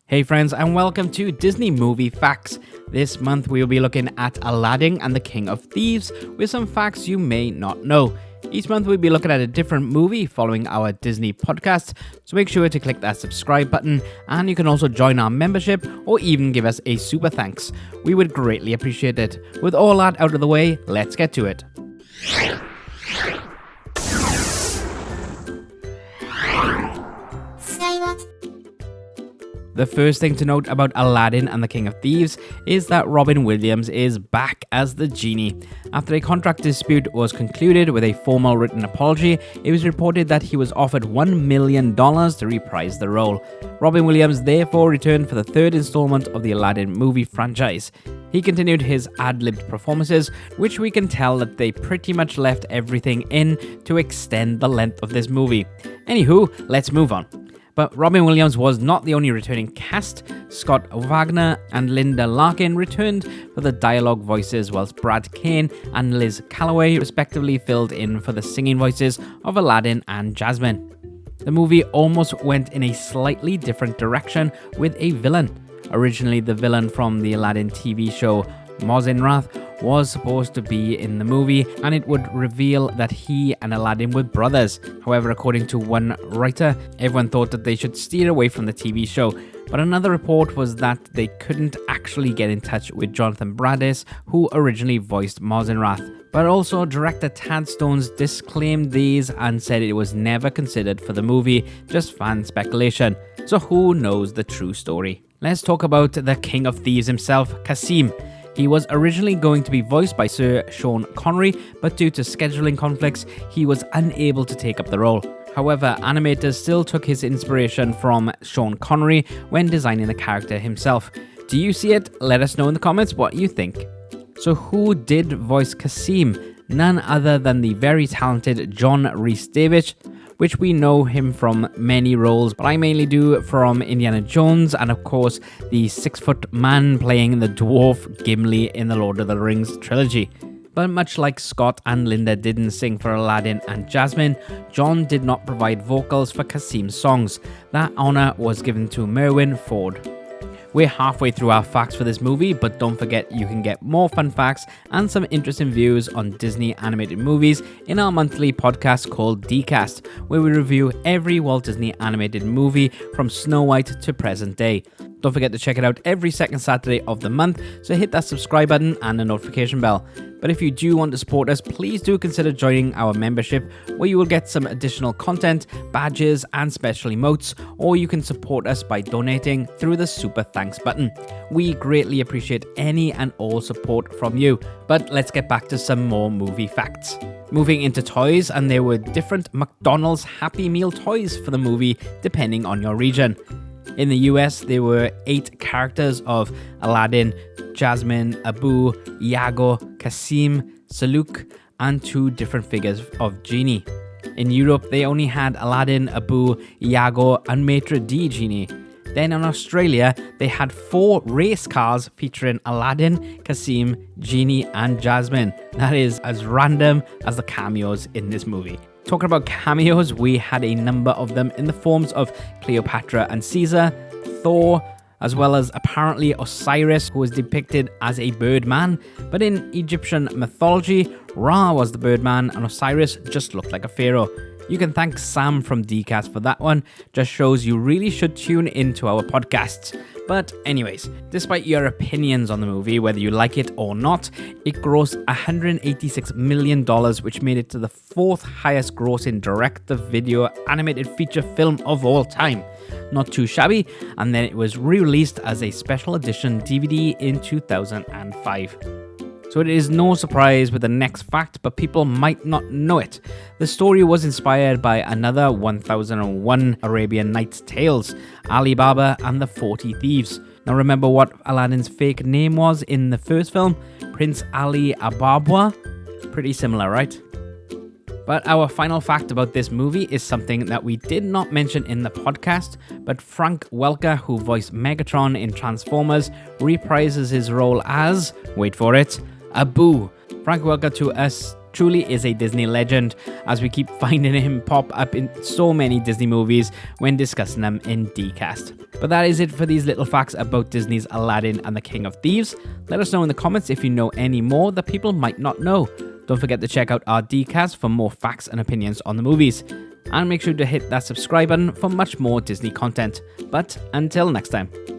Hey friends, and welcome to Disney Movie Facts. This month we will be looking at Aladdin and the King of Thieves with some facts you may not know. Each month we'll be looking at a different movie following our Disney podcast, so make sure to click that subscribe button, and you can also join our membership or even give us a super thanks. We would greatly appreciate it. With all that out of the way, let's get to it. The first thing to note about Aladdin and the King of Thieves is that Robin Williams is back as the genie. After a contract dispute was concluded with a formal written apology, it was reported that he was offered $1 million to reprise the role. Robin Williams therefore returned for the third installment of the Aladdin movie franchise. He continued his ad-libbed performances, which we can tell that they pretty much left everything in to extend the length of this movie. Anywho, let's move on. But Robin Williams was not the only returning cast. Scott Wagner and Linda Larkin returned for the dialogue voices, whilst Brad Kane and Liz Calloway respectively filled in for the singing voices of Aladdin and Jasmine. The movie almost went in a slightly different direction with a villain. Originally, the villain from the Aladdin TV show, Mohsin Rath, was supposed to be in the movie, and it would reveal that he and Aladdin were brothers. However, according to one writer, everyone thought that they should steer away from the TV show, but another report was that they couldn't actually get in touch with Jonathan Brandis, who originally voiced Mohsin Rath. But also, director Tad Stones disclaimed these and said it was never considered for the movie, just fan speculation. So who knows the true story? Let's talk about the King of Thieves himself, Kasim. He was originally going to be voiced by Sir Sean Connery, but due to scheduling conflicts, he was unable to take up the role. However, animators still took his inspiration from Sean Connery when designing the character himself. Do you see it? Let us know in the comments what you think. So who did voice Kasim? None other than the very talented John Rhys-Davies, which we know him from many roles, but I mainly do from Indiana Jones and of course the 6-foot man playing the dwarf Gimli in the Lord of the Rings trilogy. But much like Scott and Linda didn't sing for Aladdin and Jasmine, John did not provide vocals for Kasim's songs. That honor was given to Merwin Ford. We're halfway through our facts for this movie, but don't forget you can get more fun facts and some interesting views on Disney animated movies in our monthly podcast called Dcast, where we review every Walt Disney animated movie from Snow White to present day. Don't forget to check it out every second Saturday of the month, so hit that subscribe button and the notification bell. But if you do want to support us, please do consider joining our membership, where you will get some additional content, badges, and special emotes, or you can support us by donating through the super thanks button. We greatly appreciate any and all support from you. But let's get back to some more movie facts. Moving into toys, and there were different McDonald's Happy Meal toys for the movie depending on your region. In the US, there were 8 characters of Aladdin, Jasmine, Abu, Iago, Kasim, Saluk, and 2 different figures of Genie. In Europe, they only had Aladdin, Abu, Iago, and Maitre D' Genie. Then in Australia, they had 4 race cars featuring Aladdin, Kasim, Genie, and Jasmine. That is as random as the cameos in this movie. Talking about cameos, we had a number of them in the forms of Cleopatra and Caesar, Thor, as well as apparently Osiris, who was depicted as a birdman. But in Egyptian mythology, Ra was the birdman and Osiris just looked like a pharaoh. You can thank Sam from Dcast for that one. Just shows you really should tune into our podcasts. But anyways, despite your opinions on the movie, whether you like it or not, it grossed $186 million, which made it to the 4th highest grossing direct-to-video animated feature film of all time. Not too shabby, and then it was re-released as a special edition DVD in 2005. So it is no surprise with the next fact, but people might not know it. The story was inspired by another 1001 Arabian Nights tales, Ali Baba and the 40 Thieves. Now remember what Aladdin's fake name was in the first film? Prince Ali Ababwa? Pretty similar, right? But our final fact about this movie is something that we did not mention in the podcast, but Frank Welker, who voiced Megatron in Transformers, reprises his role as, wait for it, Abu. Frank Welker, to us truly is a Disney legend, as we keep finding him pop up in so many Disney movies when discussing them in DCast. But that is it for these little facts about Disney's Aladdin and the King of Thieves. Let us know in the comments if you know any more that people might not know. Don't forget to check out our DCast for more facts and opinions on the movies. And make sure to hit that subscribe button for much more Disney content. But until next time.